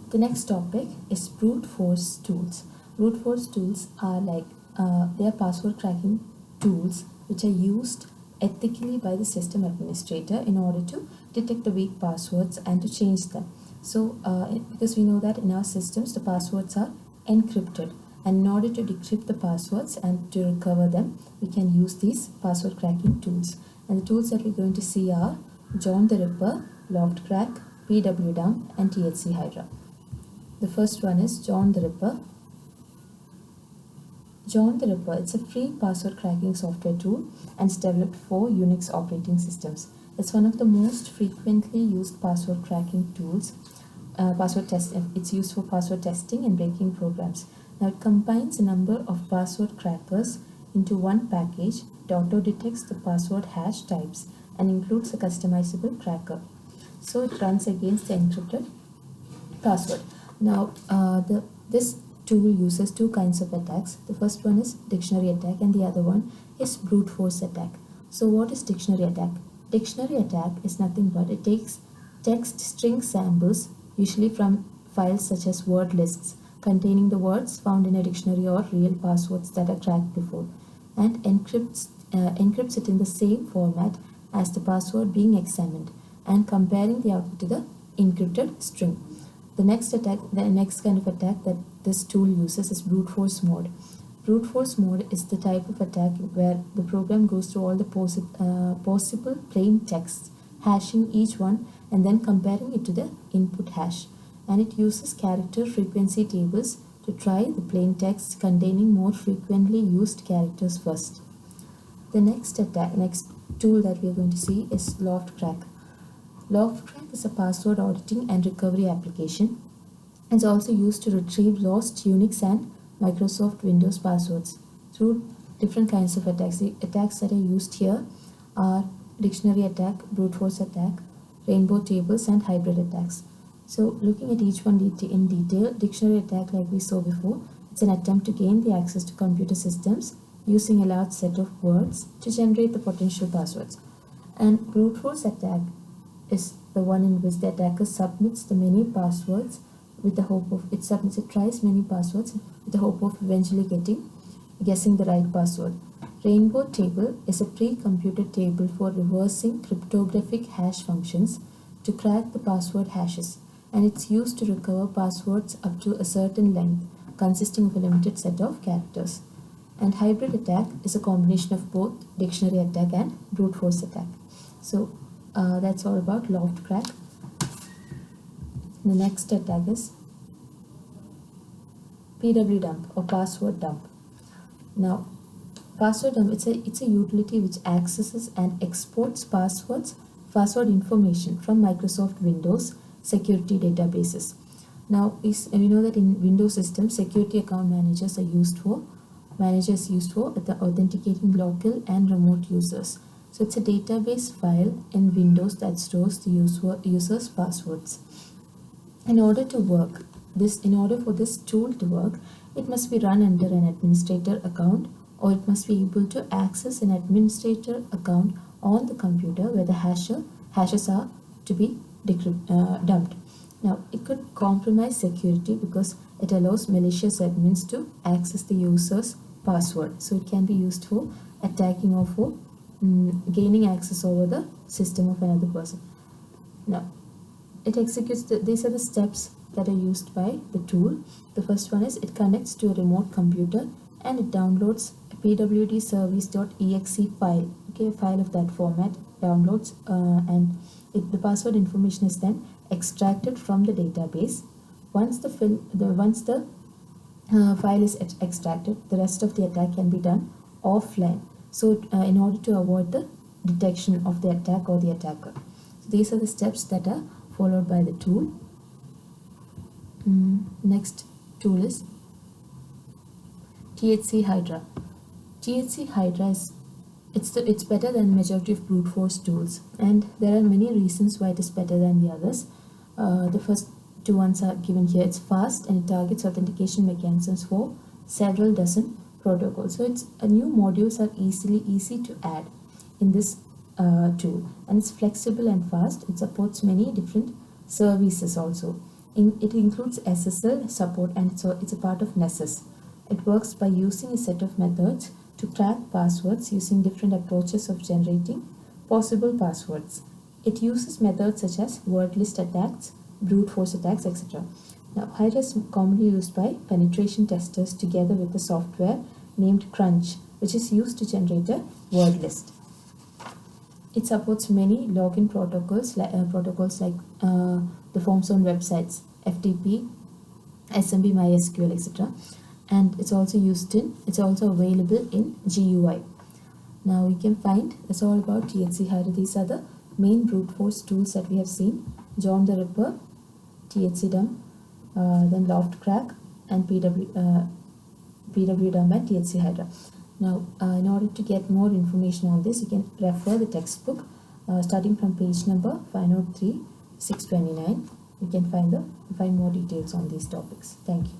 The next topic is brute force tools. Brute force tools are they are password cracking tools which are used ethically by the system administrator in order to detect the weak passwords and to change them. So, because we know that in our systems the passwords are encrypted, and in order to decrypt the passwords and to recover them, we can use these password cracking tools. And the tools that we're going to see are John the Ripper, Loftcrack, PWDump, and THC Hydra. The first one is John the Ripper. John the Ripper, it's a free password cracking software tool and it's developed for Unix operating systems. It's one of the most frequently used password cracking tools. It's used for password testing and breaking programs. Now it combines a number of password crackers into one package. It auto detects the password hash types and includes a customizable cracker. So it runs against the encrypted password. Now, this tool uses two kinds of attacks. The first one is dictionary attack and the other one is brute force attack. So what is dictionary attack? Dictionary attack is nothing but it takes text string samples, usually from files such as word lists containing the words found in a dictionary or real passwords that are cracked before, and encrypts it in the same format as the password being examined and comparing the output to the encrypted string. The next kind of attack that this tool uses is brute force mode. Brute force mode is the type of attack where the program goes through all the possible plain texts, hashing each one and then comparing it to the input hash. And it uses character frequency tables to try the plain text containing more frequently used characters first. The next tool that we are going to see is Loftcrack. Loftcrack is a password auditing and recovery application. It's also used to retrieve lost Unix and Microsoft Windows passwords through different kinds of attacks. The attacks that are used here are dictionary attack, brute force attack, rainbow tables, and hybrid attacks. So looking at each one in detail, dictionary attack, like we saw before, it's an attempt to gain the access to computer systems using a large set of words to generate the potential passwords. And brute force attack is the one in which the attacker submits the many passwords with the hope of it tries many passwords with the hope of eventually guessing the right password. Rainbow table is a pre-computed table for reversing cryptographic hash functions to crack the password hashes, and it's used to recover passwords up to a certain length consisting of a limited set of characters. And hybrid attack is a combination of both dictionary attack and brute force attack. So that's all about Loftcrack. The next attack is PWDump or password dump. Now, password dump, it's a utility which accesses and exports password information from Microsoft Windows security databases. Now, we know that in Windows systems, security account managers used for authenticating local and remote users. So it's a database file in Windows that stores the user's passwords. In order for this tool to work, it must be run under an administrator account, or it must be able to access an administrator account on the computer where the hashes are to be dumped. Now, it could compromise security because it allows malicious admins to access the user's password. So it can be used for attacking or for gaining access over the system of another person. Now, it executes these are the steps that are used by the tool. The first one is it connects to a remote computer and it downloads a pwdservice.exe file, a file of that format, downloads the password information is then extracted from the database. Once the file is extracted, the rest of the attack can be done offline. So in order to avoid the detection of the attack or the attacker. So these are the steps that are followed by the tool. Next tool is THC Hydra. THC Hydra it's better than majority of brute force tools, and there are many reasons why it is better than the others. The first two ones are given here. It's fast and it targets authentication mechanisms for several dozen protocols. So it's new modules are easy to add in this tool, and it's flexible and fast. It supports many different services also. It includes SSL support, and so it's a part of Nessus. It works by using a set of methods to crack passwords using different approaches of generating possible passwords. It uses methods such as word list attacks, brute force attacks, etc. Now, Hydra is commonly used by penetration testers together with a software named Crunch, which is used to generate a word list. It supports many login protocols, like the forms on websites, FTP, SMB, MySQL, etc. And it's also available in GUI. Now we can find it's all about THC Hydra. These are the main brute force tools that we have seen: John the Ripper, THC Dump, then Loftcrack, and PW Dump and THC Hydra. Now, in order to get more information on this, you can refer the textbook starting from page number 503, 629. You can find more details on these topics. Thank you.